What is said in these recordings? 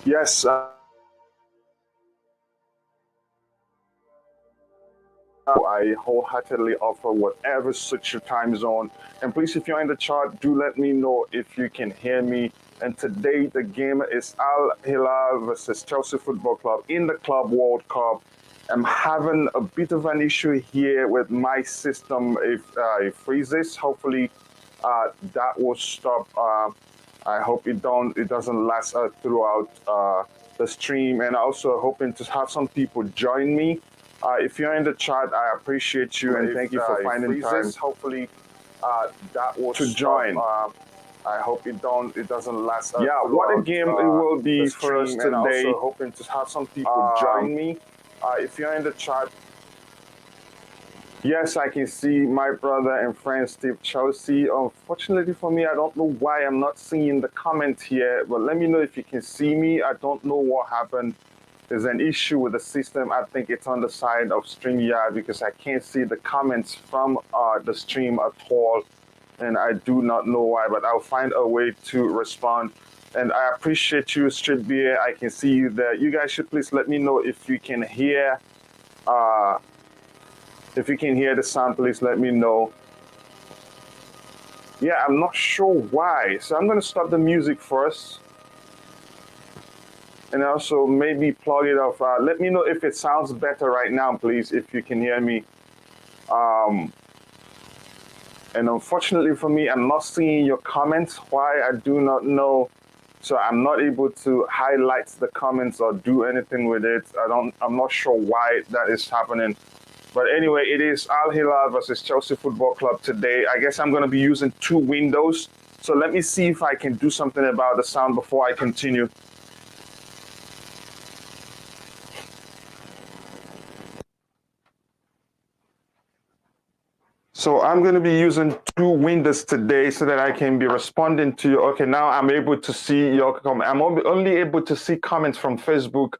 Yes, I wholeheartedly offer whatever suits your time zone. And please, if you're in the chat, do let me know if you can hear me. And today, the game is Al-Hilal versus Chelsea Football Club in the Club World Cup. I'm having a bit of an issue here with my system. If it freezes, hopefully that will stop. I hope it doesn't last throughout the stream. And also hoping to have some people join me. If you're in the chat, I appreciate you and thank you for finding time. Hopefully, that will to join. I hope it doesn't last. Yeah, what a game it will be for us today. And also hoping to have some people join me. If you're in the chat, yes, I can see my brother and friend Steve Chelsea. Unfortunately for me, I don't know why I'm not seeing the comment here, but let me know if you can see me. I don't know what happened. There's an issue with the system. I think it's on the side of StreamYard because I can't see the comments from the stream at all. And I do not know why, but I'll find a way to respond. And I appreciate you, Street Beer. I can see you there. You guys should please let me know if you can hear. If you can hear the sound, please let me know. Yeah, I'm not sure why. So I'm going to stop the music first. And also maybe plug it off. Let me know if it sounds better right now, please, if you can hear me. And unfortunately for me, I'm not seeing your comments. Why, I do not know. So I'm not able to highlight the comments or do anything with it. I'm not sure why that is happening. But anyway, it is Al-Hilal versus Chelsea Football Club today. I guess I'm going to be using two windows. So let me see if I can do something about the sound before I continue. So I'm going to be using two windows today so that I can be responding to you. Okay, now I'm able to see your comment. I'm only able to see comments from Facebook,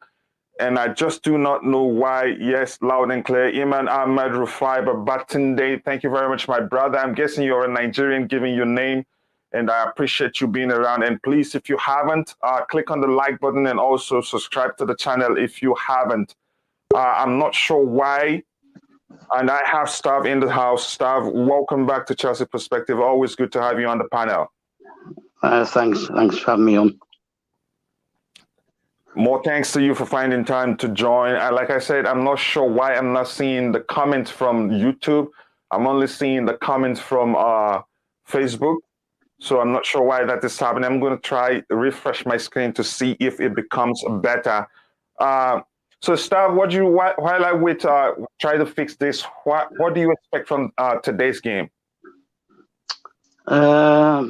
and I just do not know why. Yes, loud and clear. Iman Ahmed Rufai Batunde, thank you very much, my brother. I'm guessing you're a Nigerian giving your name, and I appreciate you being around. And please, if you haven't, click on the like button and also subscribe to the channel if you haven't. I'm not sure why. And I have Stav in the house. Stav, welcome back to Chelsea Perspective. Always good to have you on the panel. Thanks for having me on. More thanks to you for finding time to join. Like I said, I'm not sure why I'm not seeing the comments from YouTube. I'm only seeing the comments from Facebook. So I'm not sure why that is happening. I'm going to try to refresh my screen to see if it becomes better. So, Stav, while I wait, try to fix this, what do you expect from today's game? I've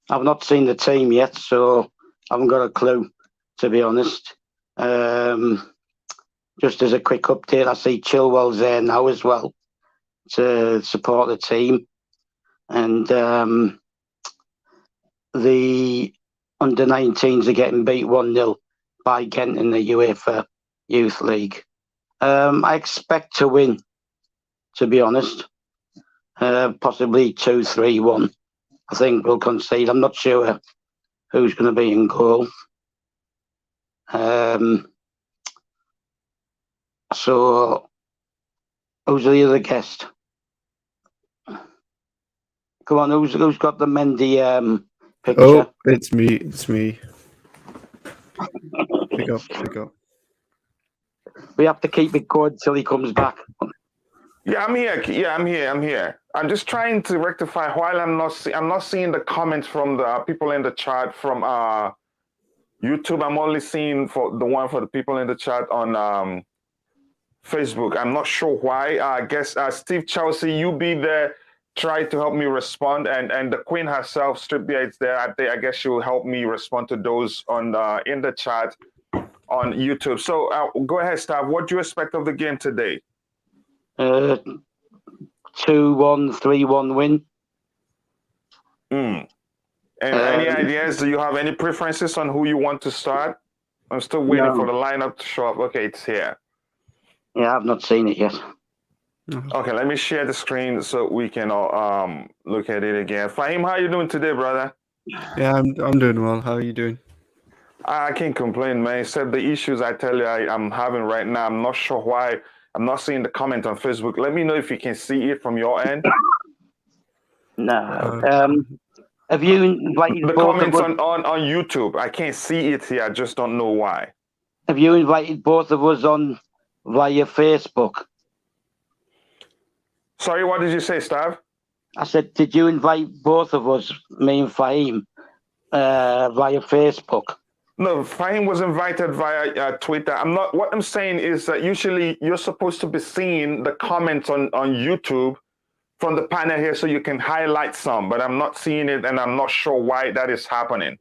not seen the team yet, so I haven't got a clue, to be honest. Just as a quick update, I see Chilwell's there now as well to support the team. And the under-19s are getting beat 1-0 by Kent in the UEFA Youth League. I expect to win, to be honest. Possibly 2-3-1. I think we'll concede. I'm not sure who's going to be in goal. So, who's the other guest? Come on, who's got the Mendy picture? Oh, it's me. Pick up. We have to keep it going till he comes back. Yeah, I'm here. I'm just trying to rectify while I'm not seeing the comments from the people in the chat from YouTube. I'm only seeing for the people in the chat on Facebook. I'm not sure why. I guess Steve Chelsea, you be there. Try to help me respond, and the Queen herself, Strip Beard, is there. I guess she will help me respond to those on in the chat on YouTube. So go ahead, Stav. What do you expect of the game today? 2-1, 3-1 win. And any ideas? Do you have any preferences on who you want to start? I'm still waiting for the lineup to show up. Okay, it's here. Yeah, I've not seen it yet. Okay, let me share the screen so we can all look at it again. Fahim, how are you doing today, brother? Yeah, I'm doing well. How are you doing? I can't complain, man. Except the issues I tell you I'm having right now. I'm not sure why I'm not seeing the comment on Facebook. Let me know if you can see it from your end. No. Uh, Have you invited The both of comments us? on YouTube, I can't see it here. I just don't know why. Have you invited both of us on via Facebook? Sorry, what did you say, Stav? I said, did you invite both of us, me and Fahim, via Facebook? No, Fahim was invited via Twitter. I'm not. What I'm saying is that usually you're supposed to be seeing the comments on YouTube from the panel here, so you can highlight some. But I'm not seeing it, and I'm not sure why that is happening.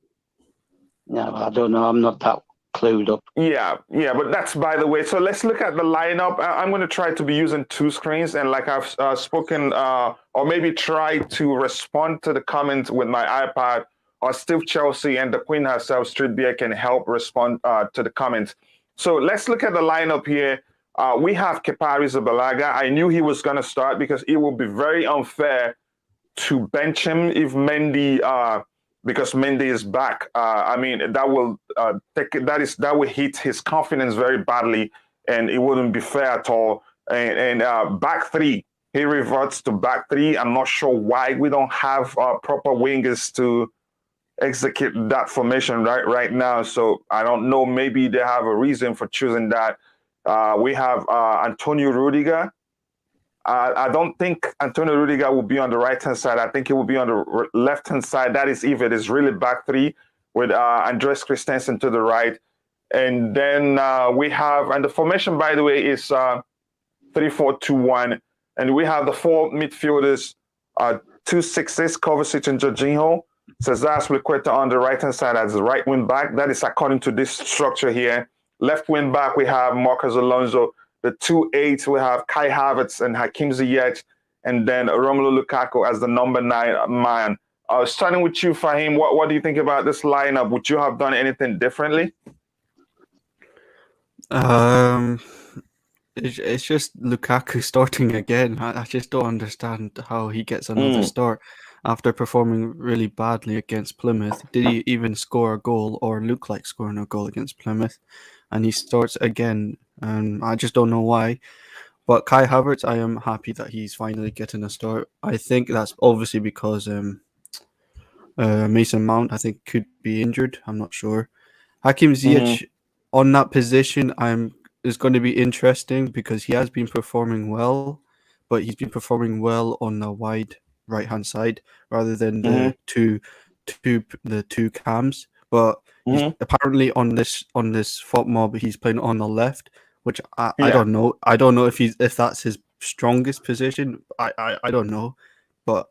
No, I don't know. I'm not that clued up. Yeah, but that's by the way. So let's look at the lineup. I'm going to try to be using two screens, and like I've spoken, or maybe try to respond to the comments with my iPad, or Steve Chelsea and the Queen herself, Street Beer, can help respond to the comments. So let's look at the lineup here. We have Kepa Arrizabalaga. I knew he was going to start because it would be very unfair to bench him if Mendy, because Mendy is back. I mean, that will that will hit his confidence very badly, and it wouldn't be fair at all. And back three, he reverts to back three. I'm not sure why we don't have proper wingers to execute that formation right now. So I don't know. Maybe they have a reason for choosing that. We have Antonio Rudiger. I don't think Antonio Rudiger will be on the right-hand side. I think he will be on the left-hand side. That is if it is really back three with Andres Christensen to the right. And then we have, and the formation, by the way, is 3-4-2-1. And we have the four midfielders, 2-6-6, Kovacic and Jorginho. Cesar Azpilicueta on the right-hand side as the right wing back. That is according to this structure here. Left wing back, we have Marcos Alonso. The 2-8, we have Kai Havertz and Hakim Ziyech, and then Romelu Lukaku as the number 9 man. Starting with you, Fahim, what do you think about this lineup? Would you have done anything differently? It's just Lukaku starting again. I just don't understand how he gets another start after performing really badly against Plymouth. Did he even score a goal or look like scoring a goal against Plymouth? And he starts again, and I just don't know why. But Kai Havertz, I am happy that he's finally getting a start. I think that's obviously because Mason Mount, I think, could be injured. I'm not sure. Hakim Ziyech on that position, is going to be interesting because he has been performing well, but he's been performing well on the wide right-hand side rather than the two cams. But he's apparently on this FOP mob, he's playing on the left, which I don't know. I don't know if that's his strongest position. I don't know, but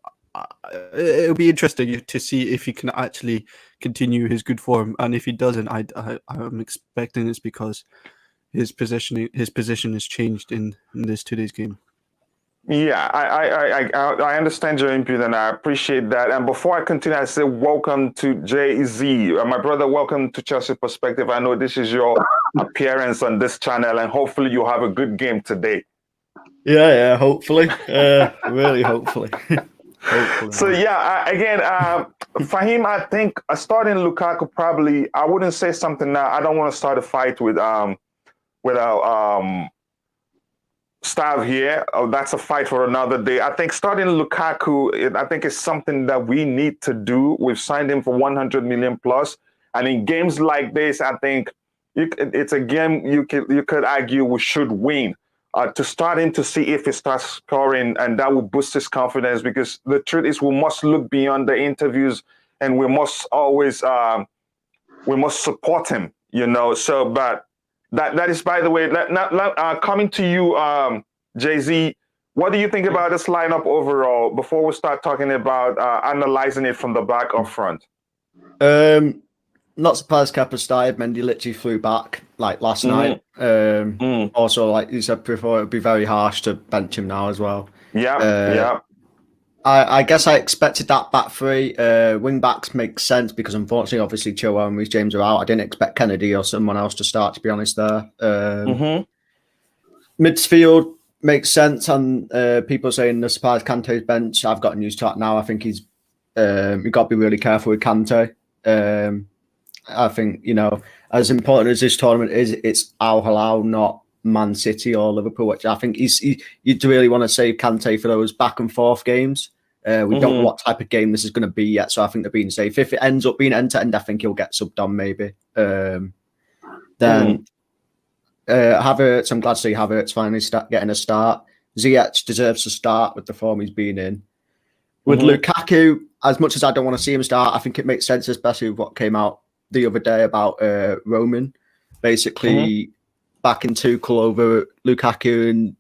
it'll be interesting to see if he can actually continue his good form, and if he doesn't, I'm expecting it's because his position has changed in this today's game. Yeah, I understand your input and I appreciate that. And before I continue, I say welcome to Jay-Z. My brother, welcome to Chelsea Perspective. I know this is your appearance on this channel, and hopefully you'll have a good game today. Yeah, hopefully. Really, hopefully. Hopefully. So again, Fahim, I think starting Lukaku probably, I wouldn't say something now. I don't want to start a fight with our Stav here. That's a fight for another day. I think starting Lukaku, I think is something that we need to do. We've signed him for 100 million plus, and in games like this, I think it's a game you could argue we should win. To start him to see if he starts scoring, and that will boost his confidence, because the truth is we must look beyond the interviews, and we must always support him, so but that is, by the way, coming to you, Jay-Z, what do you think about this lineup overall before we start talking about analyzing it from the back up front? Not surprised Kepa started. Mendy literally flew back like last night. Also, like you said before, it would be very harsh to bench him now as well. Yeah. I guess I expected that back three. Wing backs make sense because unfortunately, obviously, Chilwell and Reece James are out. I didn't expect Kennedy or someone else to start, to be honest, there. Midfield makes sense, and people saying the surprise Kante's bench. I've gotten used to that now. I think he's you've got to be really careful with Kante. I think, as important as this tournament is, it's Al-Hilal, not Man City or Liverpool, which I think you'd really want to save Kante for those back and forth games. We don't know what type of game this is going to be yet, so I think they're being safe. If it ends up being end-to-end, I think he'll get subbed on maybe. Then Havertz, I'm glad to see Havertz finally getting a start. Ziyech deserves to start with the form he's been in. With Lukaku, as much as I don't want to see him start, I think it makes sense, especially with what came out the other day about Roman, basically backing Tuchel over Lukaku and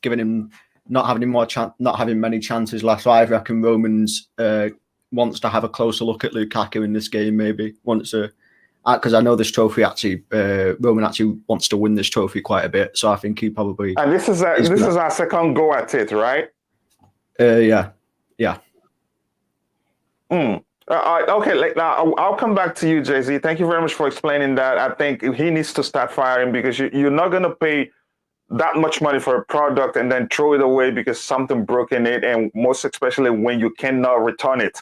giving him not having many chances left. So I reckon Roman's wants to have a closer look at Lukaku in this game, maybe wants to, because I know this trophy actually, Roman actually wants to win this trophy quite a bit. So I think he probably. And this is our second go at it, right? Yeah. Okay, I'll come back to you, Jay-Z. Thank you very much for explaining that. I think he needs to start firing because you're not going to pay that much money for a product and then throw it away because something broke in it, and most especially when you cannot return it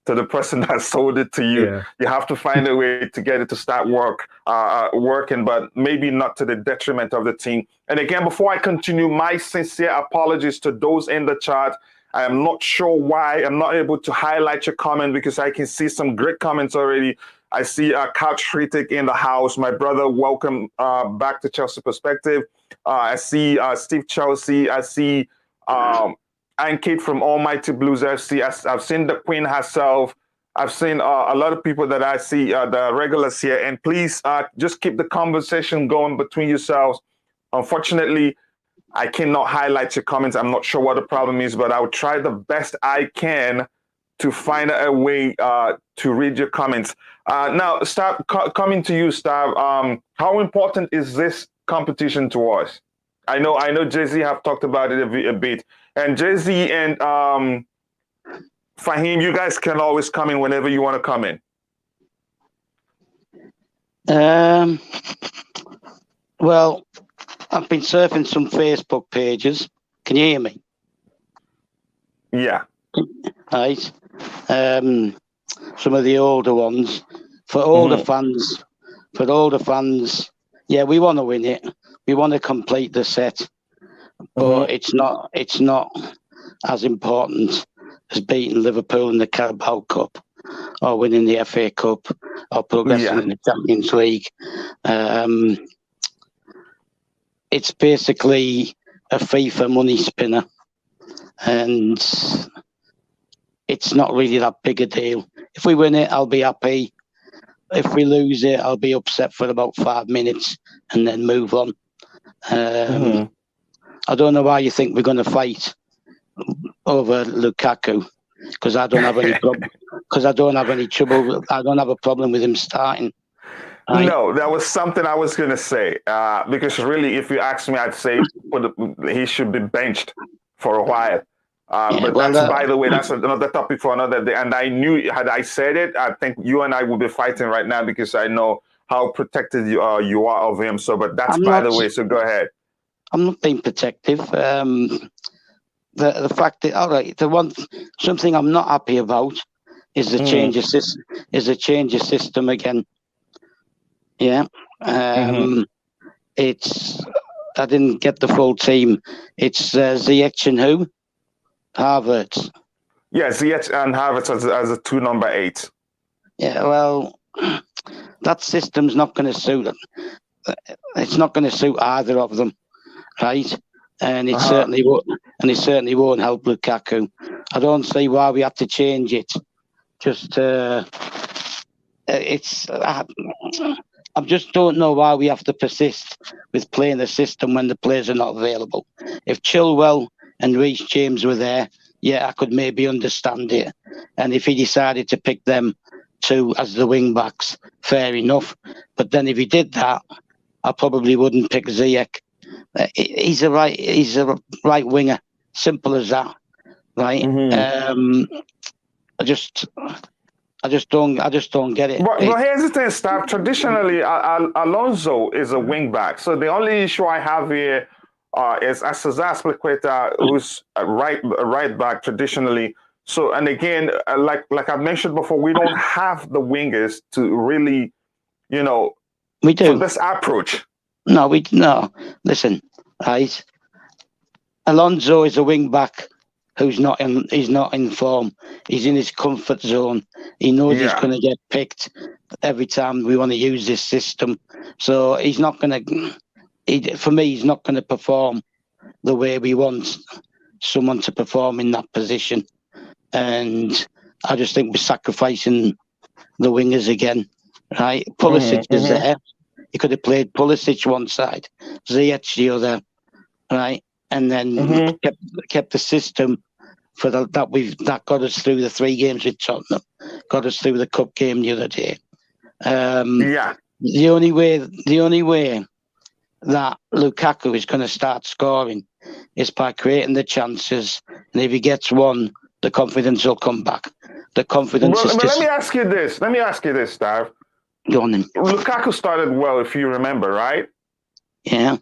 to the person that sold it to you. Yeah. You have to find a way to get it to start working, but maybe not to the detriment of the team. And again, before I continue, my sincere apologies to those in the chat. I am not sure why I'm not able to highlight your comment because I can see some great comments already. I see Couch Critic in the house. My brother, welcome back to Chelsea Perspective. I see Steve Chelsea. I see Ankit from Almighty Blues FC. I've seen the Queen herself. I've seen a lot of people that I see, the regulars here. And please just keep the conversation going between yourselves. Unfortunately, I cannot highlight your comments. I'm not sure what the problem is, but I'll try the best I can to find a way to read your comments. Now, Stav, coming to you, Stav, how important is this competition to us? I know Jay-Z have talked about it a bit. And Jay-Z and Fahim, you guys can always come in whenever you want to come in. Well, I've been surfing some Facebook pages. Can you hear me? Yeah. Right. Some of the older ones. For older fans, yeah, we want to win it. We want to complete the set. But it's not as important as beating Liverpool in the Carabao Cup or winning the FA Cup or progressing in the Champions League. It's basically a FIFA money spinner, and it's not really that big a deal. If we win it, I'll be happy. If we lose it, I'll be upset for about 5 minutes and then move on. I don't know why you think we're going to fight over Lukaku, because I don't have any problem. Because I don't have any trouble. I don't have a problem with him starting. No, that was something I was going to say. Because really, if you ask me, I'd say he should be benched for a while. But by the way, that's another topic for another day. And I knew, had I said it, I think you and I would be fighting right now because I know how protected you are of him. So, but that's by the way. So go ahead. I'm not being protective. The fact that something I'm not happy about is the change of system. Is a change of system again. Yeah. It's. I didn't get the full team. It's Ziyech and who? Havertz. Yeah, Ziyech and Havertz as a 2 number 8. Yeah, well, that system's not going to suit them. It's not going to suit either of them, right? And it certainly won't. And it certainly won't help Lukaku. I don't see why we have to change it. Just I just don't know why we have to persist with playing the system when the players are not available. If Chilwell and Reece James were there, yeah, I could maybe understand it. And if he decided to pick them two as the wing backs, fair enough. But then if he did that, I probably wouldn't pick Ziyech. He's a right winger, simple as that, right? I just don't get it. Well, here's the thing, Stav. Traditionally, Alonso is a wing back. So the only issue I have here is Cesar Azpilicueta, who's a right back traditionally. So, and again, like I mentioned before, we don't have the wingers to really you know, We do. for this approach. No. Listen, right? Alonso is a wing back who's not in. He's not in form. He's in his comfort zone. He knows he's going to get picked every time we want to use this system. So he's not going to. For me, he's not going to perform the way we want someone to perform in that position. And I just think we're sacrificing the wingers again. Right, Pulisic is there. He could have played Pulisic one side, Ziyech the other. Right. And then kept the system for that got us through the 3 games with Tottenham, got us through the cup game the other day. The only way that Lukaku is going to start scoring is by creating the chances, and if he gets one, the confidence will come back. The confidence is. But let me ask you this. Stav. Go on then. Lukaku started well, if you remember, right? Yeah.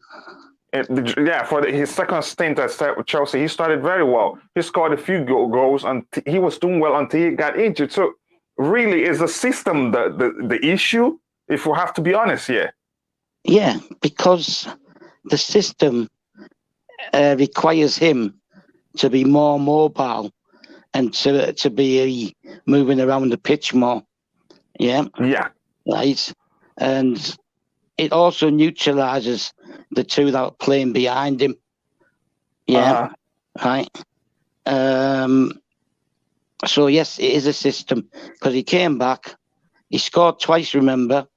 For his second stint at Chelsea, he started very well. He scored a few goals, and he was doing well until he got injured. So, really, is the system the issue? If we have to be honest here. Yeah, because the system requires him to be more mobile and to be moving around the pitch more. Yeah. Yeah. Right, and it also neutralises the two that are playing behind him. Yeah, right. So yes, it is a system because he came back. He scored twice. Remember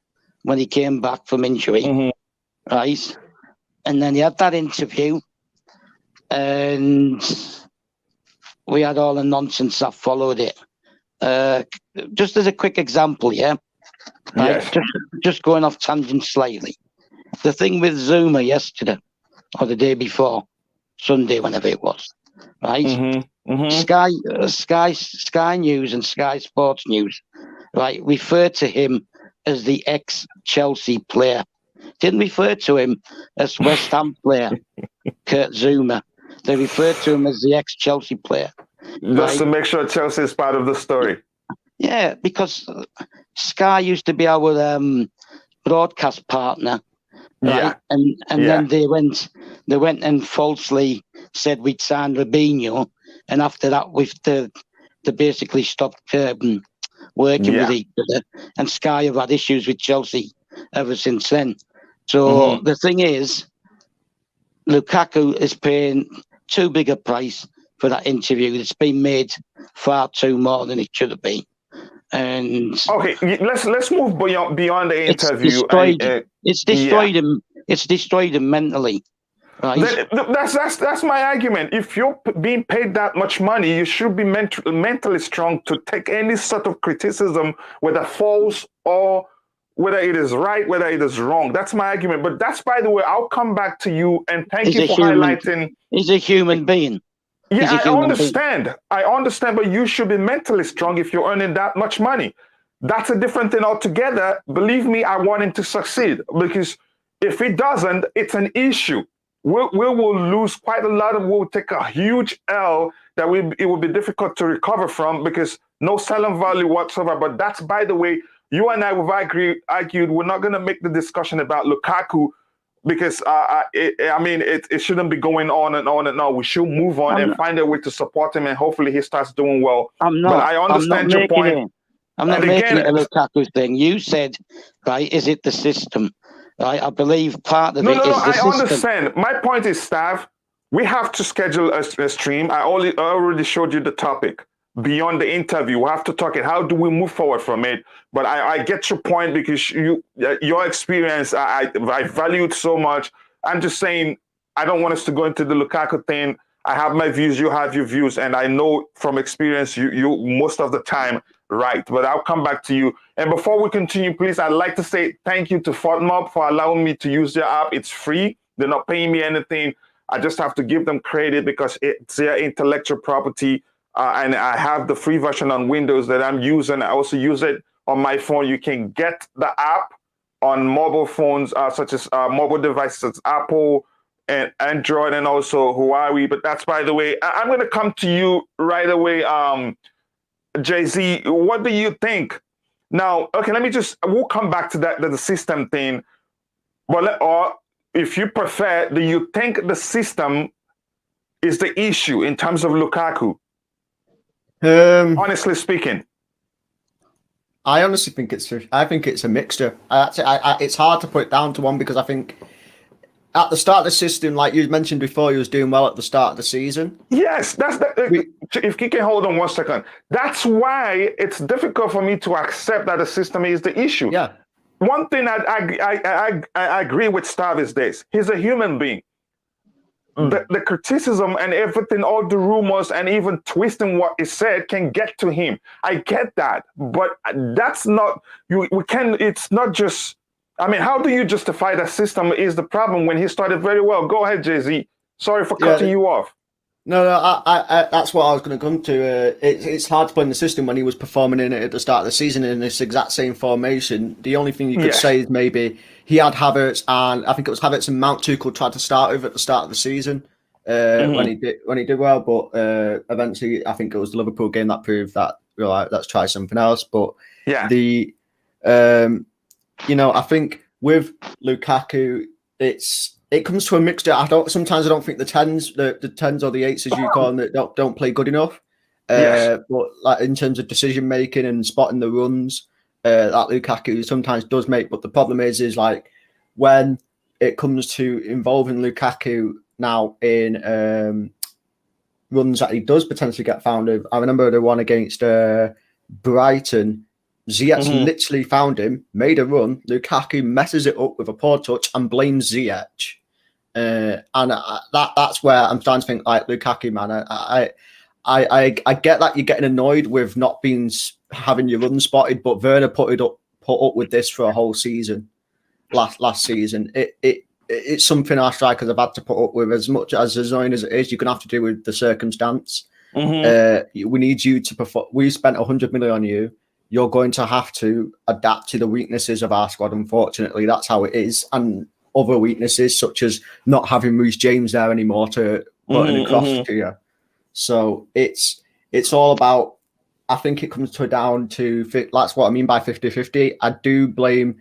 when he came back from injury, right? And then he had that interview, and we had all the nonsense that followed it. Just as a quick example, yeah. Right, yes. Just going off tangent slightly. The thing with Zuma yesterday, or the day before, Sunday, whenever it was, right? Sky News and Sky Sports News, right, referred to him as the ex-Chelsea player. Didn't refer to him as West Ham player, Kurt Zuma. They referred to him as the ex-Chelsea player. Just to make sure Chelsea is part of the story. Yeah, because Sky used to be our broadcast partner, right? And then they went and falsely said we'd signed Robinho, and after that they basically stopped working with each other. And Sky have had issues with Chelsea ever since then. So the thing is, Lukaku is paying too big a price for that interview. It's been made far too more than it should have been. And let's move beyond the interview. It's destroyed him. It's destroyed him mentally. Right? That's my argument. If you're being paid that much money, you should be mentally strong to take any sort of criticism, whether false or whether it is right, whether it is wrong. That's my argument. But that's, by the way, I'll come back to you and thank you for highlighting. He's a human being. Yeah, I understand. I understand, but you should be mentally strong if you're earning that much money. That's a different thing altogether. Believe me, I want him to succeed, because if he doesn't, it's an issue. We will lose quite a lot, and we'll take a huge L that it will be difficult to recover from, because no selling value whatsoever. But that's, by the way, you and I have argued we're not going to make the discussion about Lukaku, because it shouldn't be going on and on and on. We should move on and find a way to support him, and hopefully he starts doing well. But I understand your point. I'm not making it a Lukaku thing. You said, right, is it the system? Right, I believe part of it is the system. I understand. My point is, staff, we have to schedule a stream. I already showed you the topic. Beyond the interview, we have to talk it. How do we move forward from it? But I get your point, because your experience, I value it so much. I'm just saying, I don't want us to go into the Lukaku thing. I have my views, you have your views, and I know from experience you most of the time right. But I'll come back to you. And before we continue, please, I'd like to say thank you to FODMOB for allowing me to use their app. It's free. They're not paying me anything. I just have to give them credit because it's their intellectual property. And I have the free version on Windows that I'm using. I also use it on my phone. You can get the app on mobile phones, such as mobile devices, Apple and Android, and also Huawei. But that's, by the way, I'm going to come to you right away. Jay-Z, what do you think Now, okay, we'll come back to that, the system thing. But or if you prefer, do you think the system is the issue in terms of Lukaku? Honestly speaking. I honestly think it's a mixture. It's hard to put it down to one because I think at the start of the system, like you mentioned before, he was doing well at the start of the season. Yes, if you can hold on 1 second, that's why it's difficult for me to accept that the system is the issue. Yeah. One thing I agree with Stav is this: he's a human being. The criticism and everything, all the rumors and even twisting what is said can get to him. I get that, but that's not it's not just. I mean, how do you justify that system is the problem when he started very well? Go ahead, Jay-Z. Sorry for cutting you off. No, I that's what I was going to come to. It's hard to play in the system when he was performing in it at the start of the season in this exact same formation. The only thing you could say is maybe he had Havertz, and I think it was Havertz and Mount Tuchel tried to start with at the start of the season when he did well. But eventually, I think it was the Liverpool game that proved that let's try something else. But I think with Lukaku, it comes to a mixture. Sometimes I don't think the tens or the eights, as you call them, don't play good enough. But like in terms of decision making and spotting the runs, that Lukaku sometimes does make. But the problem is like when it comes to involving Lukaku now in runs that he does potentially get found with. I remember the one against Brighton. Ziyech literally found him, made a run. Lukaku messes it up with a poor touch and blames Ziyech. And that's where I'm starting to think, like, Lukaku, man, I get that you're getting annoyed with not having your run spotted, but Werner put up with this for a whole season. Last season, it's something our strikers have had to put up with. As much as annoying as it is, you're gonna have to do with the circumstance. We need you to perform. We spent 100 million on you. You're going to have to adapt to the weaknesses of our squad. Unfortunately, that's how it is. And other weaknesses, such as not having Reece James there anymore to put in a cross to you. So it's all about, I think it comes down to, that's what I mean by 50-50. I do blame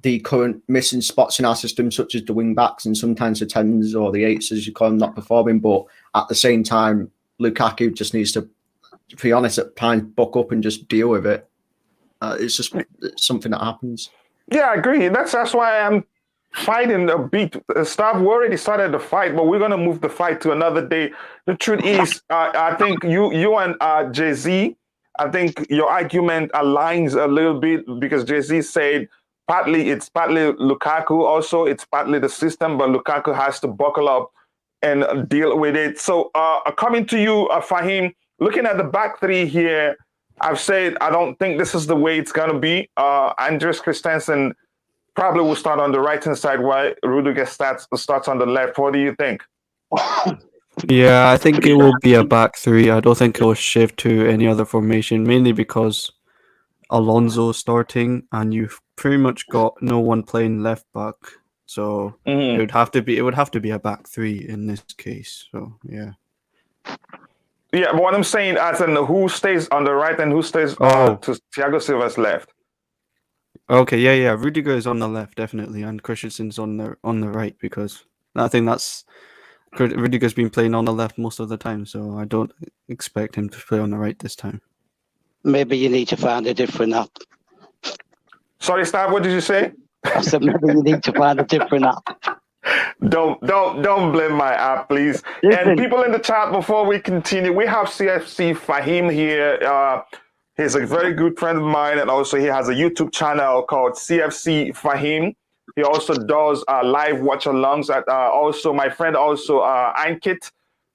the current missing spots in our system, such as the wing backs and sometimes the 10s or the 8s, as you call them, not performing. But at the same time, Lukaku just needs to be honest, at times buck up and just deal with it. It's something that happens. Yeah, I agree. That's why I'm fighting a beat. Staff, we already started the fight, but we're going to move the fight to another day. The truth is, I think you and Jay-Z, I think your argument aligns a little bit because Jay-Z said it's partly Lukaku, also it's partly the system, but Lukaku has to buckle up and deal with it. So coming to you, Fahim, looking at the back three here, I've said I don't think this is the way it's going to be. Andreas Christensen probably will start on the right-hand side while Rudiger starts on the left. What do you think? Yeah, I think it will be a back three. I don't think it will shift to any other formation, mainly because Alonso's starting and you've pretty much got no one playing left back. So it would have to be a back three in this case. So yeah. Yeah, but what I'm saying, as in who stays on the right and who stays to Thiago Silva's left. Okay, yeah. Rudiger is on the left, definitely, and Christensen's on the right because I think Rudiger's been playing on the left most of the time, so I don't expect him to play on the right this time. Maybe you need to find a different app. Sorry, Stav, what did you say? I said maybe you need to find a different app. Don't blame my app, please. Listen. And people in the chat, before we continue, we have CFCFahiml here. He's a very good friend of mine, and also he has a YouTube channel called CFCFahiml. He also does live watch-alongs. Also, my friend Ankit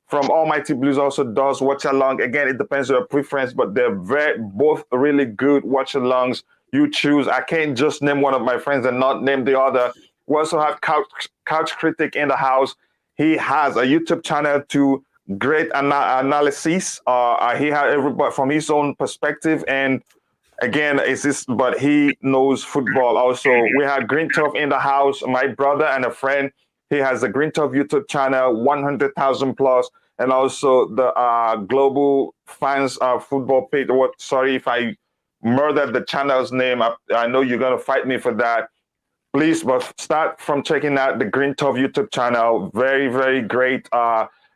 from Almighty Blues also does watch-along. Again, it depends on your preference, but they're both really good watch-alongs. You choose. I can't just name one of my friends and not name the other. We also have Couch Critic in the house. He has a YouTube channel too. Great analysis. He has everybody from his own perspective, and again, but he knows football. Also, we have Green Turf in the house. My brother and a friend. He has a Green Turf YouTube channel, 100,000 plus, and also the Global Fans Football page. Sorry if I murdered the channel's name. I know you're gonna fight me for that. Please, but start from checking out the Green Tov YouTube channel. Very, very great.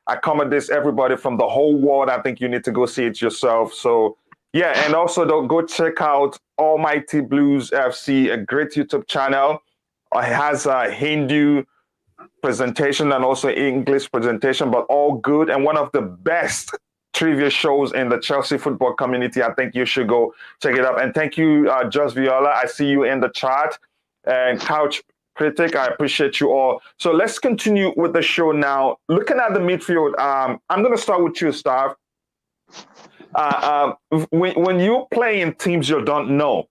Accommodates everybody from the whole world. I think you need to go see it yourself. So yeah, and also don't go check out Almighty Blues FC, a great YouTube channel. It has a Hindu presentation and also English presentation, but all good and one of the best trivia shows in the Chelsea football community. I think you should go check it out. And thank you, Just Viola. I see you in the chat. And Couch Critic, I appreciate you all. So let's continue with the show now. Looking at the midfield, I'm going to start with you, Stav. When you play in teams you don't know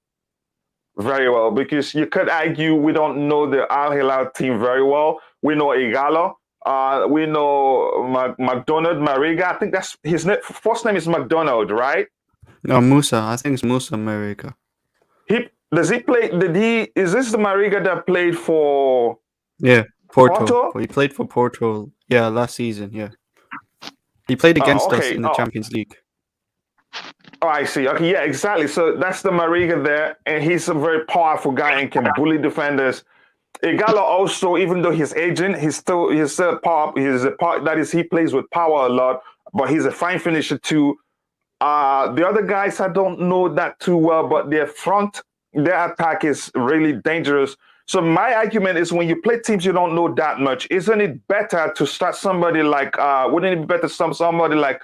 very well, because you could argue we don't know the Al-Hilal team very well. We know Igalo. We know McDonald Mariga. I think that's his first name is McDonald, right? No, Musa. I think it's Musa Mariga. Is this the Mariga that played for Porto? He played for Porto, last season, He played against us in the Champions League. Oh, I see. Okay, yeah, exactly. So that's the Mariga there, and he's a very powerful guy and can bully defenders. Igalo also, even though he's aging, he's still power. He plays with power a lot, but he's a fine finisher too. The other guys I don't know that too well, but their attack is really dangerous. So my argument is when you play teams you don't know that much, isn't it better to start somebody like, wouldn't it be better somebody like,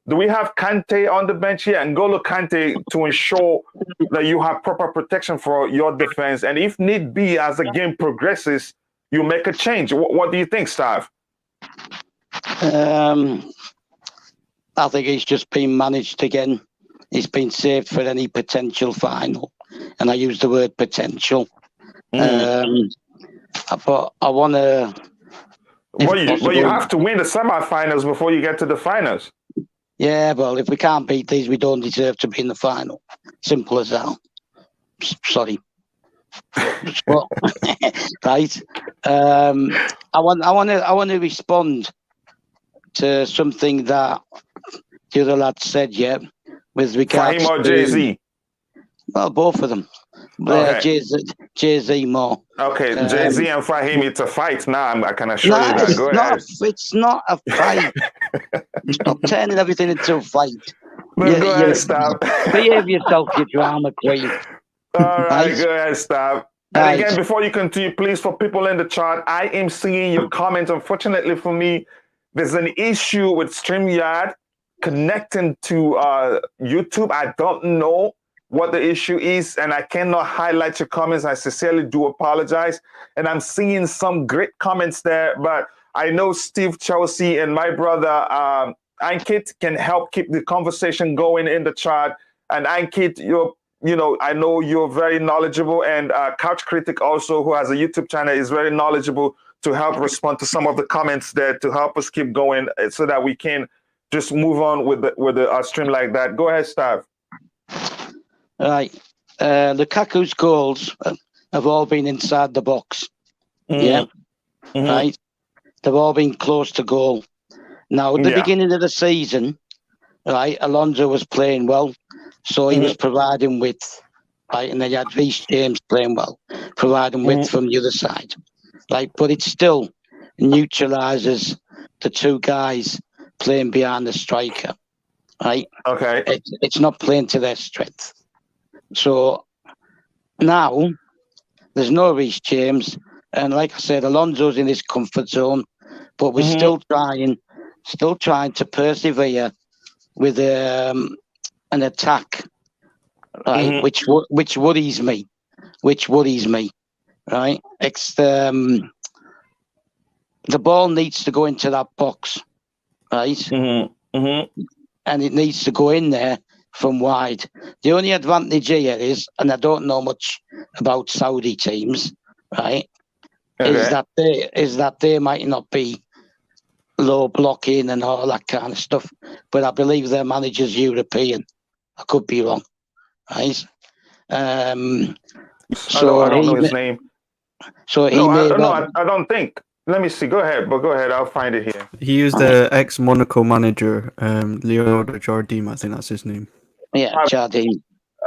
do we have Kante on the bench here? N'Golo Kante, to ensure that you have proper protection for your defense. And if need be, as the game progresses, you make a change. What do you think, Stav? I think he's just been managed again. He's been saved for any potential final. And I use the word potential. But I want to... But you have to win the semi-finals before you get to the finals. Yeah, well, if we can't beat these, we don't deserve to be in the final. Simple as that. Sorry. But, right. I want to respond to something that the other lad said, with regards Fahim or Jay-Z? Well, both of them. Okay. Jay-Z more. Okay, Jay-Z and Fahim, it's a fight now. I can assure you that. Go ahead. It's not a fight. Stop turning everything into a fight. Go ahead, stop. Behave yourself, you drama queen. All right, go ahead, stop. And again, before you continue, please, for people in the chat, I am seeing your comments. Unfortunately for me, there's an issue with StreamYard connecting to YouTube. I don't know what the issue is, and I cannot highlight your comments. I sincerely do apologize. And I'm seeing some great comments there, but I know Steve Chelsea and my brother Ankit can help keep the conversation going in the chat. And Ankit, I know you're very knowledgeable, and Couch Critic also, who has a YouTube channel, is very knowledgeable to help respond to some of the comments there to help us keep going so that we can just move on with the stream like that. Go ahead, Stav. Right. Lukaku's goals have all been inside the box. Yeah. Right. They've all been close to goal. Now, at the beginning of the season, right, Alonso was playing well, so he was providing width, right, and they had Reece James playing well, providing width from the other side, right, but it still neutralises the two guys playing behind the striker, right? Okay. It's not playing to their strength. So now there's no Reece James, and like I said, Alonso's in his comfort zone, but we're still trying to persevere with an attack, right? Which worries me. Right? It's the ball needs to go into that box, right? And it needs to go in there from wide. The only advantage here is, and I don't know much about Saudi teams, right? Is that they might not be low blocking and all that kind of stuff, but I believe their manager's European. I could be wrong, right? So I don't know his name. So I don't think. Let me see. Go ahead. I'll find it here. He used the ex-Monaco manager, Leonardo Jardim. I think that's his name. Yeah, Jardim.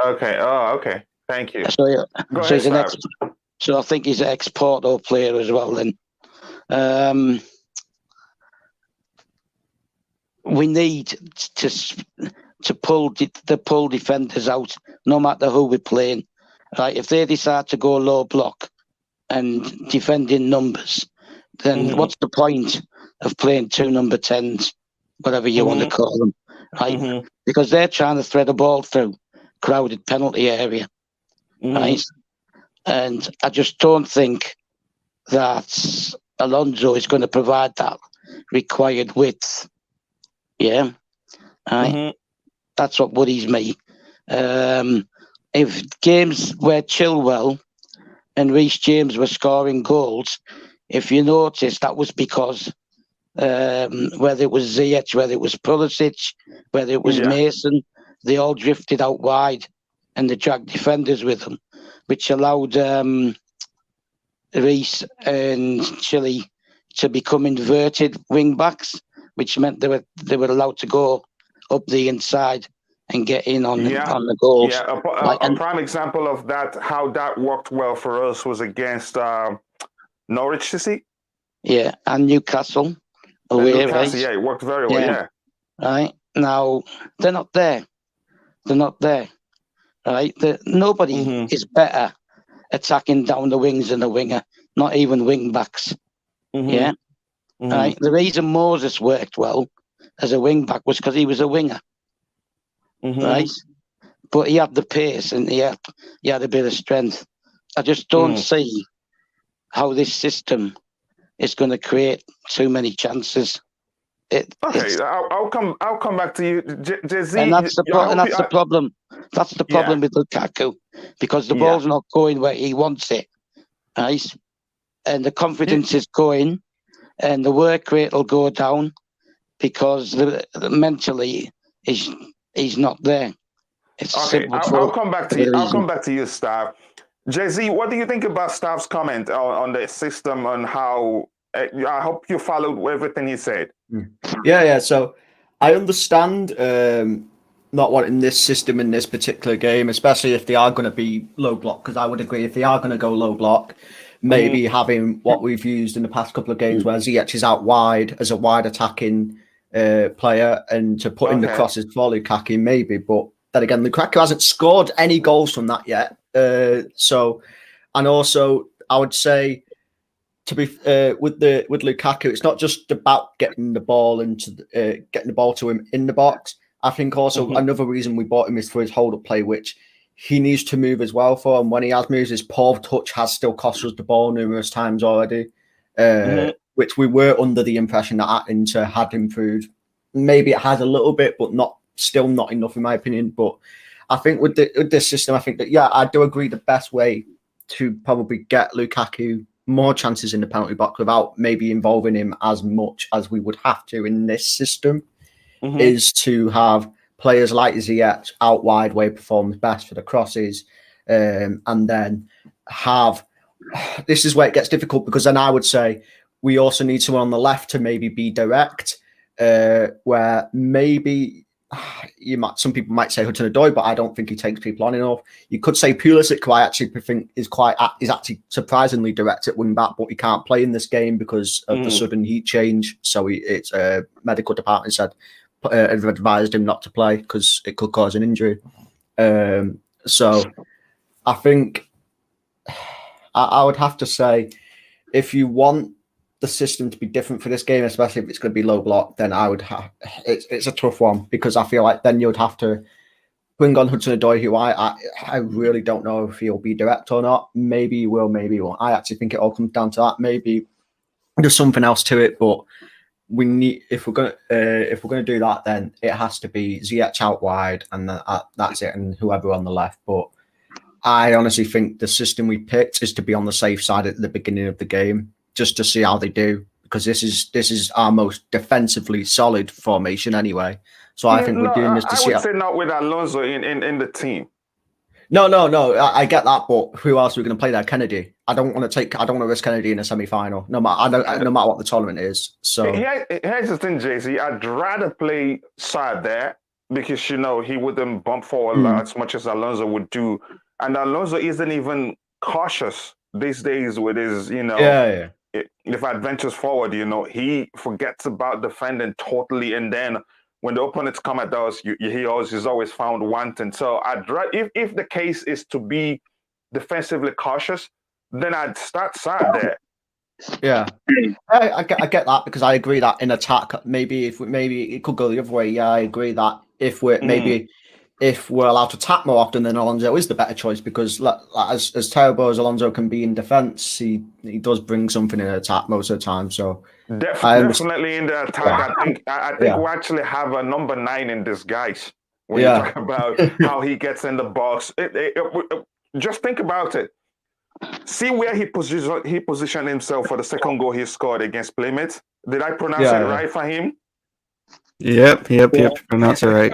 Okay. Oh, okay. Thank you. So, Go so ahead, he's an Stab. so I think he's an ex-Porto player as well. Then we need to pull defenders out, no matter who we're playing. Right? If they decide to go low block and defend in numbers, then what's the point of playing 2 number 10s, whatever you want to call them, right? Because they're trying to thread a ball through crowded penalty area, right? And I just don't think that Alonso is going to provide that required width. Yeah, right. That's what worries me. If games where Chilwell and Reece James were scoring goals, if you notice, that was because whether it was Ziyech, whether it was Pulisic, whether it was Mason, they all drifted out wide and they dragged defenders with them, which allowed Reece and Chile to become inverted wing backs, which meant they were allowed to go up the inside and get in on the goals. Yeah, a prime example of that, how that worked well for us was against Norwich City. Yeah, and Newcastle. Away, Newcastle, right? Yeah, it worked very well, yeah. Right, now, they're not there. They're not there, right? Nobody is better attacking down the wings than a winger, not even wing backs. Yeah? Right? The reason Moses worked well as a wing back was because he was a winger. Right? But he had the pace and he had a bit of strength. I just don't see how this system is going to create too many chances. I'll come back to you, Jay-Z. And that's the problem. That's the problem with Lukaku, because the ball's not going where he wants it, right? And the confidence is going, and the work rate will go down because mentally he's not there. It's I'll come back to you. I'll come back to you, Stav. Jay-Z, what do you think about Stav's comment on the system and how? I hope you followed everything he said. Yeah. So I understand not wanting this system in this particular game, especially if they are going to be low block, because I would agree if they are going to go low block, maybe having what we've used in the past couple of games where Ziyech is out wide as a wide attacking player and to put in the crosses for Lukaku, maybe. But then again, Lukaku hasn't scored any goals from that yet. And also I would say, to be with Lukaku, it's not just about getting the ball to him in the box. I think also another reason we bought him is for his hold-up play, which he needs to move as well for. And when he has moved, his poor touch has still cost us the ball numerous times already, which we were under the impression that Inter had improved. Maybe it has a little bit, but still not enough in my opinion. But I think with this system, I think that I do agree the best way to probably get Lukaku more chances in the penalty box without maybe involving him as much as we would have to in this system is to have players like Ziyech out wide where he performs best for the crosses, and then this is where it gets difficult, because then I would say we also need someone on the left to maybe be direct, where maybe some people might say Hudson-Odoi, but I don't think he takes people on enough. You could say Pulisic, who I actually think is actually surprisingly direct at wing back, but he can't play in this game because of the sudden heat change. So it's medical department said advised him not to play because it could cause an injury. So I think I would have to say, if you want the system to be different for this game, especially if it's going to be low block, then I would have it's a tough one, because I feel like then you'd have to bring on Hudson-Odoi, who I really don't know if he'll be direct or not. Maybe he will, maybe he won't. I actually think it all comes down to that. Maybe there's something else to it, but we need, if we're going to do that, then it has to be Ziyech out wide, and that's it, and whoever on the left. But I honestly think the system we picked is to be on the safe side at the beginning of the game, just to see how they do, because this is our most defensively solid formation anyway. So I think we're doing this to see. I would say not with Alonso in the team. No. I get that, but who else are we going to play there? Kennedy. I don't want to risk Kennedy in a semi-final. No matter what the tournament is. So here's the thing, JC. I'd rather play Saad there because he wouldn't bump forward Mm. as much as Alonso would do, and Alonso isn't even cautious these days with his Yeah. if adventures forward. He forgets about defending totally, and then when the opponents come at us, he's always found wanting. So if the case is to be defensively cautious, then I'd start sad there. Yeah, I get that, because I agree that in attack, maybe maybe it could go the other way. Yeah, I agree that if we're allowed to attack more often, then Alonso is the better choice, because as terrible as Alonso can be in defence, he does bring something in attack most of the time. So Definitely in the attack. Yeah. I think we actually have a number 9 in disguise when you Yeah. talk about how he gets in the box. Just think about it. See where he positioned himself for the second goal he scored against Plymouth. Did I pronounce it right, Fahim? Yep. Pronounce it right.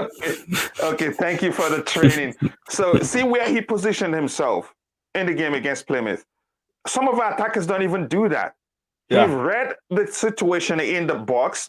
Okay, thank you for the training. So see where he positioned himself in the game against Plymouth. Some of our attackers don't even do that. He read the situation in the box,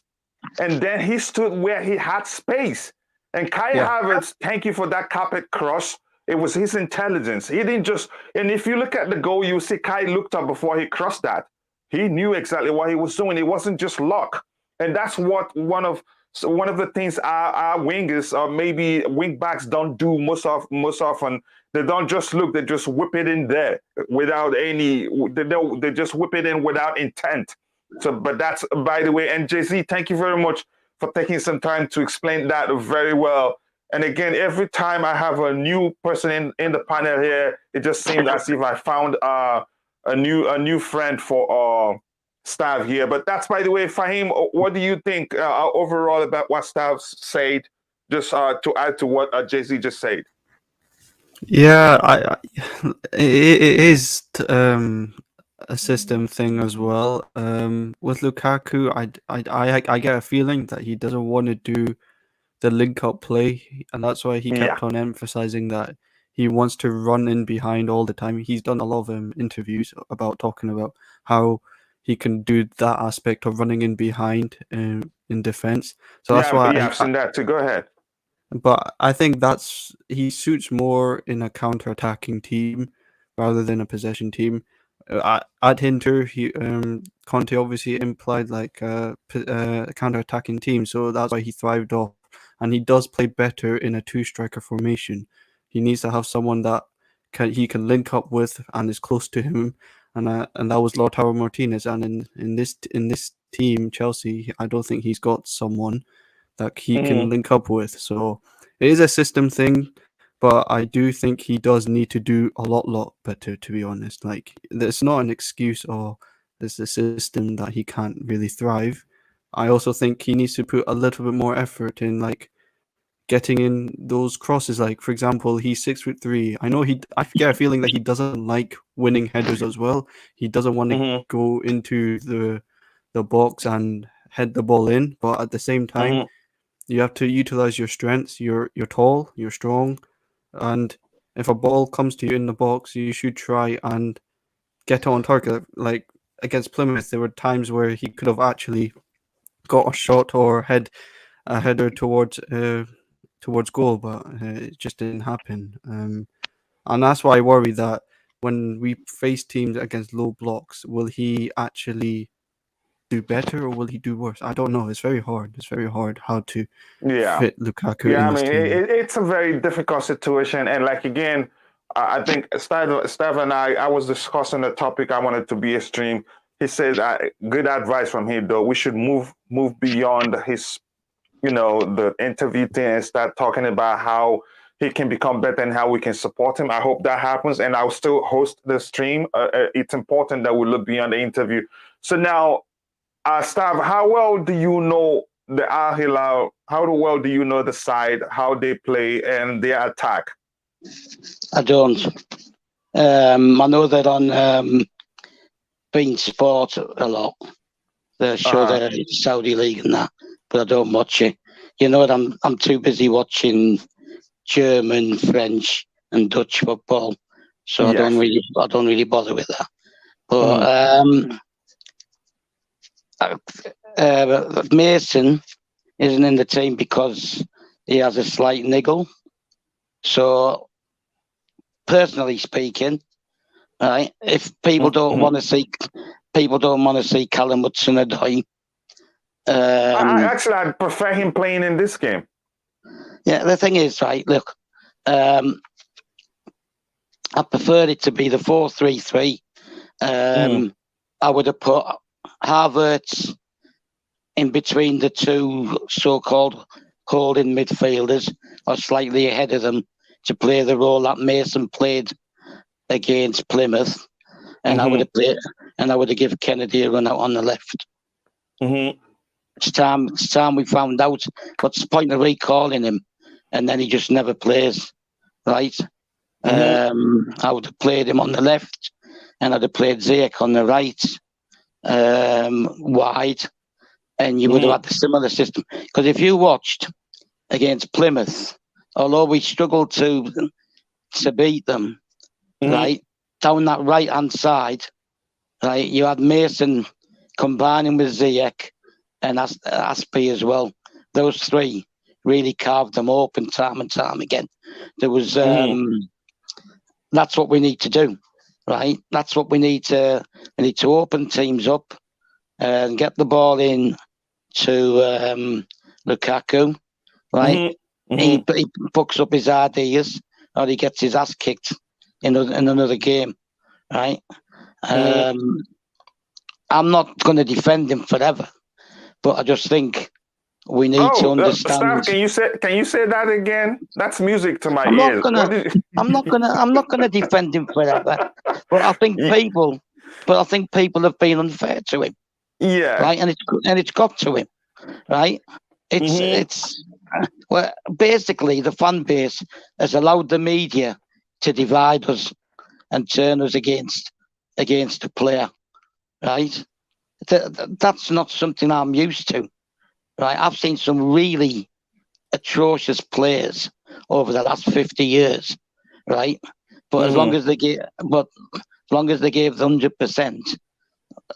and then he stood where he had space. And Kai Havertz, thank you for that carpet cross. It was his intelligence. He didn't just, and if you look at the goal, you see Kai looked up before he crossed that. He knew exactly what he was doing. It wasn't just luck. And that's what one of the things our wingers or maybe wing backs don't do most often. They don't just look, they just whip it in there without any, they just whip it in without intent. So, but that's, by the way, and JC, thank you very much for taking some time to explain that very well. And again, every time I have a new person in the panel here, it just seems as if I found a new friend for Stav here. But that's, by the way, Fahim, what do you think overall about what Stav said, just to add to what JC just said? Yeah, it is a system thing as well. With Lukaku, I get a feeling that he doesn't want to do the link up play, and that's why he kept on emphasizing that he wants to run in behind all the time. He's done a lot of interviews about talking about how he can do that aspect of running in behind in defense. So that's why I've seen that too. Go ahead. But I think he suits more in a counter-attacking team rather than a possession team. At Inter, Conte obviously implied like a counter-attacking team, so that's why he thrived off. And he does play better in a two-striker formation. He needs to have someone that he can link up with and is close to him, and that was Lautaro Martinez. And in this team, Chelsea, I don't think he's got someone that he can link up with. So it is a system thing, but I do think he does need to do a lot better, to be honest. Like, it's not an excuse or there's a system that he can't really thrive. I also think he needs to put a little bit more effort in, like, getting in those crosses. Like, for example, he's 6'3". I get a feeling that he doesn't like winning headers as well. He doesn't want to go into the box and head the ball in, but at the same time, you have to utilize your strengths. You're tall, you're strong, and if a ball comes to you in the box, you should try and get on target. Like against Plymouth, there were times where he could have actually got a shot or a header towards goal, but it just didn't happen. And that's why I worry that when we face teams against low blocks, will he actually do better or will he do worse? I don't know. It's very hard. It's very hard how to fit Lukaku in this team. It's a very difficult situation. And like, again, I think Stav and I was discussing the topic I wanted to be a stream. He said, good advice from him, though. We should move beyond his, the interview thing and start talking about how he can become better and how we can support him. I hope that happens. And I'll still host the stream. It's important that we look beyond the interview. So now, Stav, how well do you know the Al-Hilal? How well do you know the side, how they play, and their attack? I don't. I know that on Bein Sport a lot. They show the Saudi League and that, but I don't watch it. You know what? I'm too busy watching German, French, and Dutch football, so I don't really bother with that. But Mason isn't in the team because he has a slight niggle. So, personally speaking, right, if people don't want to see Callum Hudson-Odoi. I'd prefer him playing in this game. Yeah, the thing is, right, look, I preferred it to be the 4-3-3. I would have put Havertz in between the two so-called holding midfielders, or slightly ahead of them, to play the role that Mason played against Plymouth, and I would have given Kennedy a run out on the left. It's time we found out what's the point of recalling him, and then he just never plays, right? I would have played him on the left, and I'd have played Ziyech on the right, wide, and you would have had a similar system. Because if you watched against Plymouth, although we struggled to beat them, right, down that right-hand side, right, you had Mason combining with Ziyech and Aspie as well. Those three really carved them open time and time again. There was that's what we need to do, right? That's what we need to open teams up and get the ball in to Lukaku, right? He pucks up his ideas, or he gets his ass kicked in another game, right? I'm not going to defend him forever, but I just think we need to understand. Steph, can you say that again? That's music to my ears. I'm not gonna defend him forever, but I think people have been unfair to him. Yeah. Right, and it's got to him, right? It's well, basically the fan base has allowed the media to divide us and turn us against the player, right? That's not something I'm used to, right? I've seen some really atrocious players over the last 50 years, right? But as long as they gave the 100%,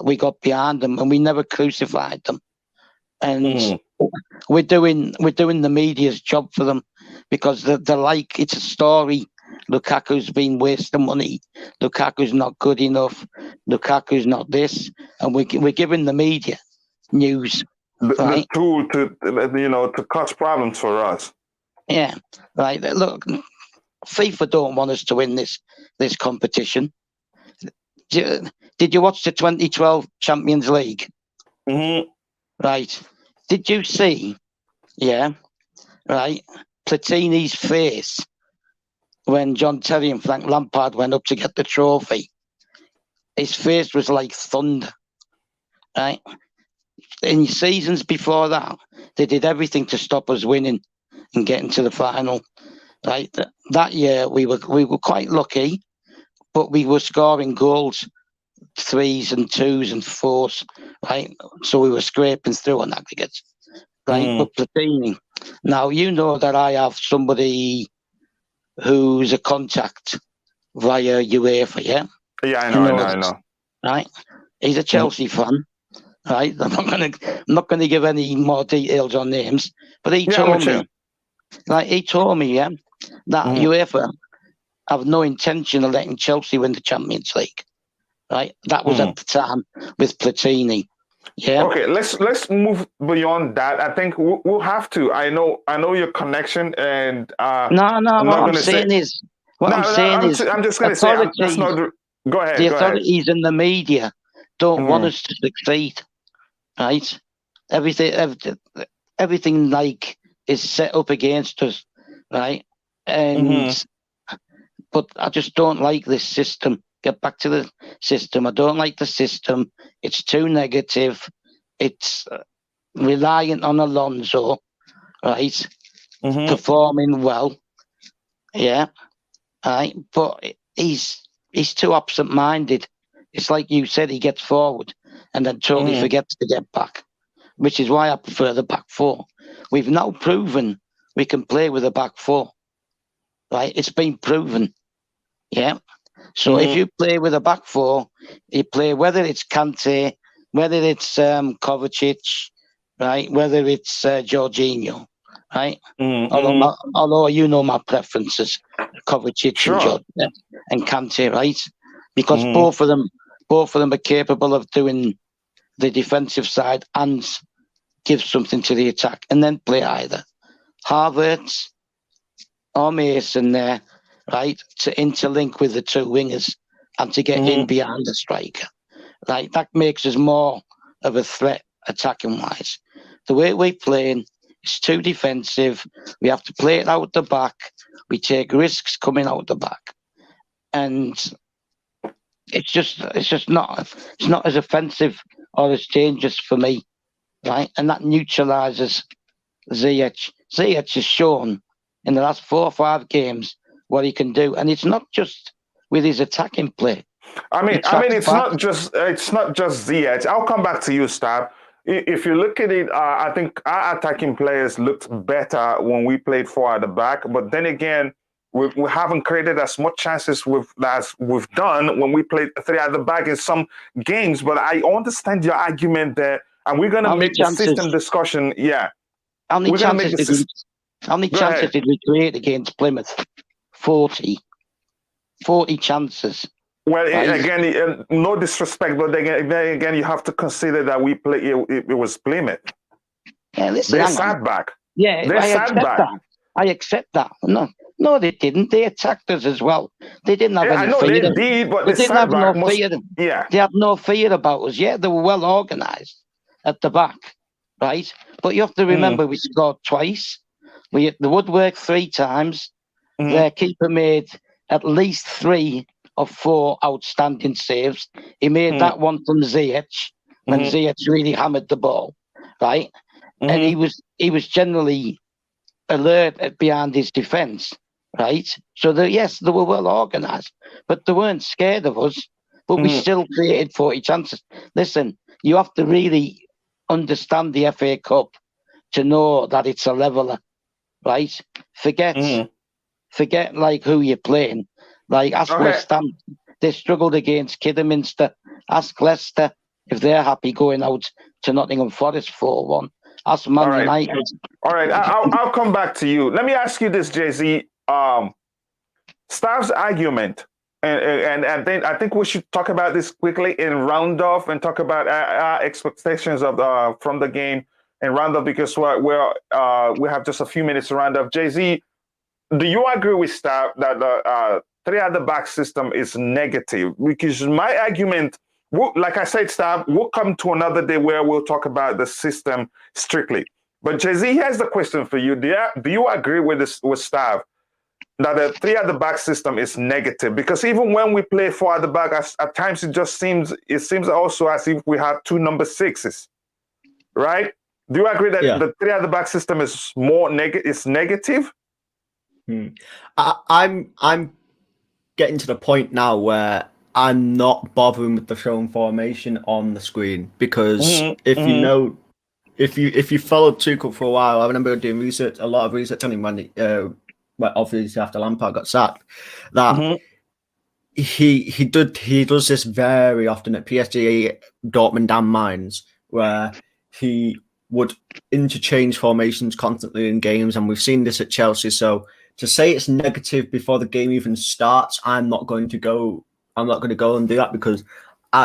we got behind them and we never crucified them. And we're doing the media's job for them, because they're like, it's a story. Lukaku's been wasting money. Lukaku's not good enough. Lukaku's not this, and we're giving the media news. The tool to cause problems for us. Yeah, right. Look, FIFA don't want us to win this competition. Did you watch the 2012 Champions League? Right. Did you see? Yeah. Right. Platini's face when John Terry and Frank Lampard went up to get the trophy. His face was like thunder. Right. In seasons before that, they did everything to stop us winning and getting to the final. Right. That year we were quite lucky, but we were scoring goals, 3s and 2s and 4s, right? So we were scraping through on aggregates, right? But Platini, now you know that I have somebody who's a contact via UEFA, yeah? Yeah, I know. Right? He's a Chelsea fan, right? I'm not gonna give any more details on names, but he told me, yeah, that UEFA have no intention of letting Chelsea win the Champions League. Right, that was at the time with Platini. Yeah. Okay, let's move beyond that. I think we'll have to. I know your connection, and no. I'm just going to say. Go ahead. The authorities and the media don't want us to succeed. Right, everything like is set up against us. Right, and but I just don't like this system. Get back to the system. I don't like the system. It's too negative. It's reliant on Alonso, right? Performing well, yeah, right. But he's too absent-minded. It's like you said, he gets forward and then totally forgets to get back, which is why I prefer the back four. We've now proven we can play with a back four, right? It's been proven, yeah. So if you play with a back four, you play whether it's Kante, whether it's Kovacic, right, whether it's Jorginho, right? Mm-hmm. Although you know my preferences, Kovacic Sure. and Jordan and Kante, right? Because Mm-hmm. both of them are capable of doing the defensive side and give something to the attack, and then play either Havertz or Mason there, right, to interlink with the two wingers and to get in behind the striker. Right, that makes us more of a threat attacking wise. The way we're playing is too defensive. We have to play it out the back. We take risks coming out the back, and it's just not as offensive or as dangerous for me, right? And that neutralises Ziyech. Ziyech has shown in the last 4 or 5 games what he can do, and it's not just with his attacking play. I mean, it's not just Ziyech. I'll come back to you, Stab. If you look at it, I think our attacking players looked better when we played 4 at the back. But then again, we haven't created as much chances as we've done when we played 3 at the back in some games. But I understand your argument there, and we're going to make the system discussion. Yeah. How many chances did we create against Plymouth? 40 chances. Well, again, no disrespect, but then again, you have to consider that we play. It was Plymouth. Yeah, listen, they sat back. Yeah, I accept that. No, they didn't. They attacked us as well. They didn't have any fear. They did, but they didn't have no fear. Yeah, they had no fear about us. Yeah, they were well organised at the back, right? But you have to remember, we scored twice. The woodwork 3 times. Their keeper made at least 3 of 4 outstanding saves. He made that one from Ziyech when Ziyech really hammered the ball, right? And he was generally alert behind his defence, right? So they were well organised, but they weren't scared of us. But we still created 40 chances. Listen, you have to really understand the FA Cup to know that it's a leveler, right? Forget like who you're playing. Like ask West Ham, they struggled against Kidderminster. Ask Leicester if they're happy going out to Nottingham Forest 4-1. Ask Man United. All right, I'll come back to you. Let me ask you this, Jay-Z. Stav's argument, and then I think we should talk about this quickly in round off and talk about our expectations of from the game in round off, because we have just a few minutes to round off. Jay-Z, do you agree with Stav that the 3 at the back system is negative? Because my argument, like I said, Stav, we'll come to another day where we'll talk about the system strictly. But Jay-Z, here's the question for you. Do you agree with Stav that the 3 at the back system is negative? Because even when we play 4 at the back, at times it seems also as if we have 2 number 6s, right? Do you agree that the 3 at the back system is negative? I'm getting to the point now where I'm not bothering with the shown formation on the screen, because if you followed Tuchel for a while, I remember doing a lot of research on him when obviously after Lampard got sacked, that he does this very often at PSG, Dortmund and Mainz, where he would interchange formations constantly in games, and we've seen this at Chelsea. So to say it's negative before the game even starts, I'm not going to go and do that, because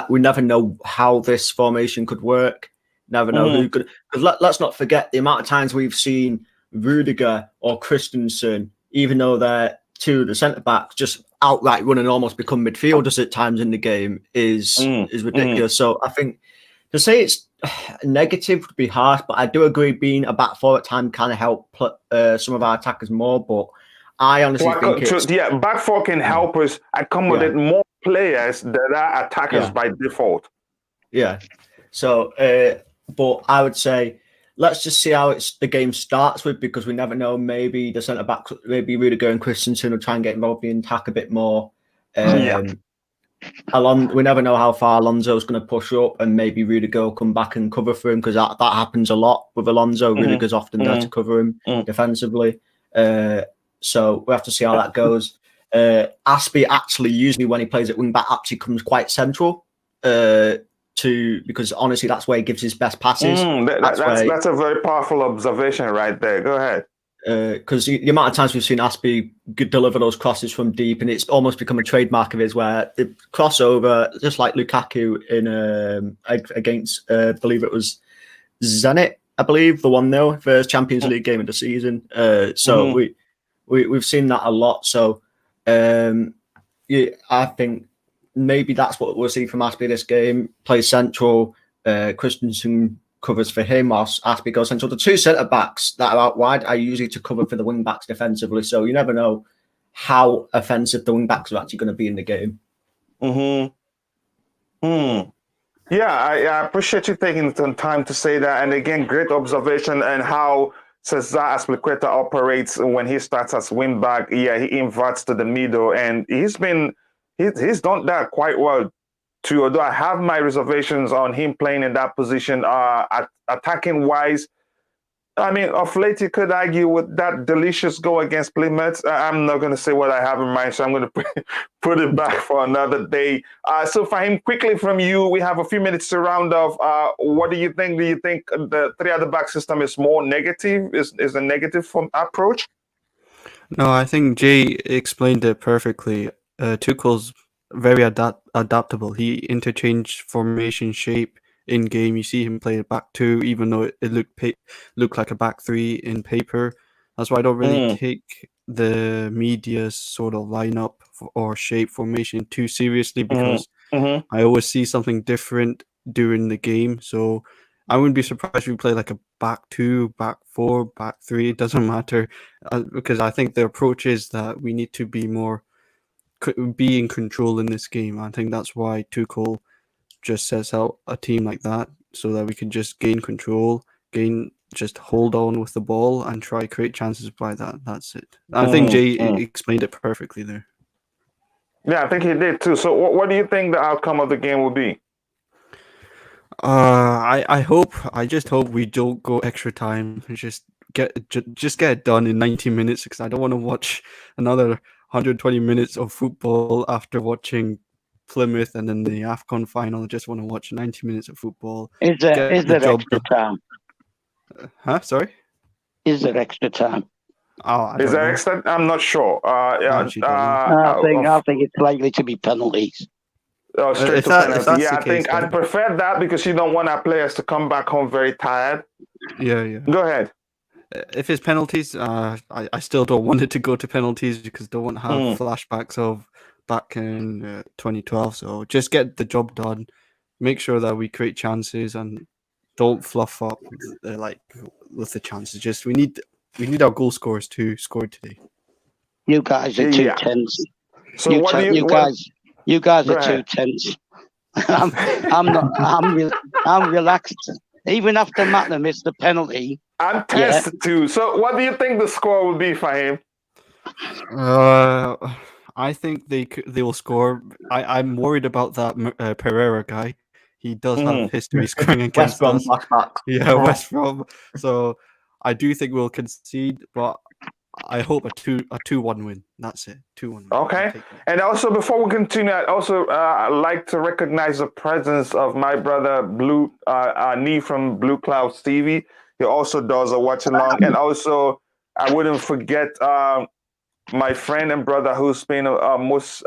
we never know how this formation could work. Never know who could. Because let's not forget the amount of times we've seen Rudiger or Christensen, even though they're 2 of the centre backs, just outright run and almost become midfielders at times in the game is ridiculous. So I think to say it's negative would be harsh, but I do agree being a back 4 at times can help some of our attackers more. But I honestly think back 4 can help us accommodate more players that are attackers by default. Yeah. So, but I would say let's just see how the game starts with, because we never know. Maybe the centre backs, maybe Rudiger and Christensen will try and get involved in the attack a bit more. We never know how far Alonso's going to push up, and maybe Rudiger will come back and cover for him, because that happens a lot with Alonso. Rudiger's often there to cover him defensively. So we have to see how that goes. Aspie actually, usually when he plays at wing back, actually comes quite central to because honestly, that's where he gives his best passes. That's a very powerful observation right there. Go ahead. Because the amount of times we've seen Aspie deliver those crosses from deep, and it's almost become a trademark of his, where the crossover, just like Lukaku in against, I believe it was Zenit, I believe, the 1-0 first Champions League game of the season. We've seen that a lot. So I think maybe that's what we'll see from Aspie this game. Plays central, Christensen covers for him whilst Aspie goes central. The two centre-backs that are out wide are usually to cover for the wing-backs defensively, so you never know how offensive the wing-backs are actually going to be in the game. Yeah, I appreciate you taking some time to say that. And again, great observation and how Cesar Azpilicueta operates when he starts as wing-back. Yeah, he inverts to the middle, and he's done that quite well too, although I have my reservations on him playing in that position. Attacking wise, I mean, of late you could argue with that delicious goal against Plymouth. I'm not going to say what I have in mind, so I'm going to put it back for another day. So Fahim, quickly from you, we have a few minutes to round off. What do you think? Do you think the three at the back system is more negative? Is a negative approach? No, I think Jay explained it perfectly. Tuchel's very adaptable. He interchanged formation shape in game. You see him play a back two, even though it looked like a back three in paper. That's why I don't really take the media's sort of lineup or shape formation too seriously, because I always see something different during the game. So I wouldn't be surprised if we play like a back two, back four, back three. It doesn't matter, because I think the approach is that we need to be in control in this game. I think that's why Tuchel just sets out a team like that, so that we can just gain control, just hold on with the ball and try create chances by that. That's it. I think Jay explained it perfectly there. Yeah, I think he did too. So what do you think the outcome of the game will be? I just hope we don't go extra time. Just get it done in 90 minutes, because I don't want to watch another 120 minutes of football after watching Plymouth and then the AFCON final. I just want to watch 90 minutes of football. Is there extra time? Sorry? Is there extra time? Is there extra? I'm not sure. I think it's likely to be penalties. Straight to penalty. Yeah, I think I'd prefer that, because you don't want our players to come back home very tired. Yeah. Go ahead. If it's penalties, I still don't want it to go to penalties, because I don't want to have flashbacks of back in 2012. So just get the job done. Make sure that we create chances and don't fluff up with the chances. Just we need our goal scorers to score today. You guys are too tense. So you guys are too tense. I'm not. I'm relaxed. Even after Matna missed the penalty. I'm tense too. So what do you think the score will be, Fahim? I think they will score. I'm worried about that Pereira guy. He does have history scoring against us. Yeah, West Brom. So I do think we'll concede, but I hope a 2-1 win. That's it. 2-1. Okay. And also, before we continue, I'd like to recognize the presence of my brother Nee from Blue Cloud Stevie. He also does a watch along, and also I wouldn't forget my friend and brother who's been most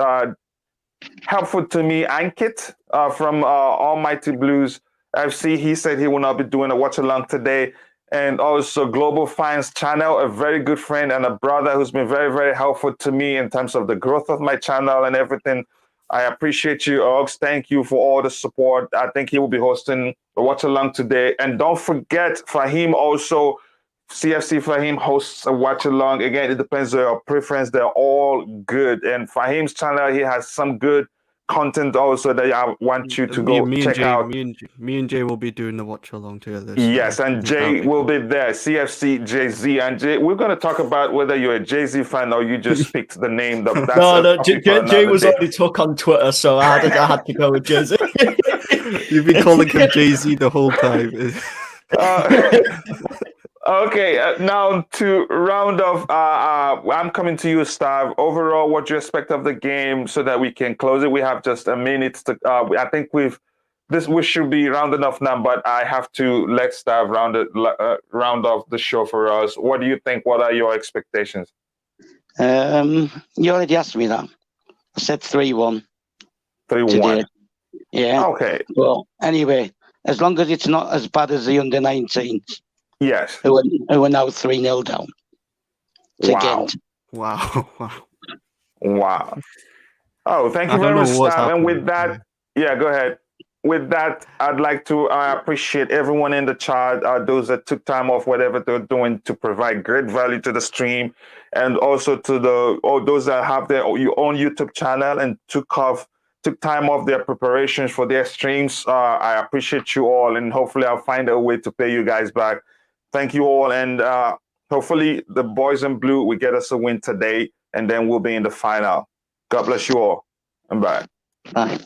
helpful to me, Ankit from Almighty Blues FC. He said he will not be doing a watch along today. And also Global Fans Channel, a very good friend and a brother who's been very, very helpful to me in terms of the growth of my channel and everything. I appreciate you, Ox. Thank you for all the support. I think he will be hosting a watch along today. And don't forget, Fahim also, CFCFahiml hosts a watch along. Again, it depends on your preference. They're all good. And Fahim's channel, he has some good content also that I want you to go check out. Me and Jay will be doing the watch along together. Yes, and Jay will be there. CFC JZ and Jay. We're going to talk about whether you're a Jay-Z fan or you just picked the name. Jay was already took on Twitter, so I had to go with Jay-Z. You've been calling him Jay-Z the whole time. Okay, now to round off, I'm coming to you, Stav. Overall, what do you expect of the game so that we can close it? We have just a minute to. I think we've this we should be rounding off now, but I have to let staff round off the show for us. What do you think? What are your expectations? You already asked me that. I said 3-1. 3-1. Yeah. Okay. Well, anyway, as long as it's not as bad as the under-19s. Yes. Who are now 3-0 down. To Ghent. Wow. Wow. Oh, thank you very much, Stav. And with that, yeah, go ahead. With that, I'd like to appreciate everyone in the chat, those that took time off, whatever they're doing, to provide great value to the stream, and also to all those that have their own YouTube channel and took time off their preparations for their streams. I appreciate you all, and hopefully I'll find a way to pay you guys back. Thank you all, and hopefully the boys in blue will get us a win today, and then we'll be in the final. God bless you all, and bye. Bye.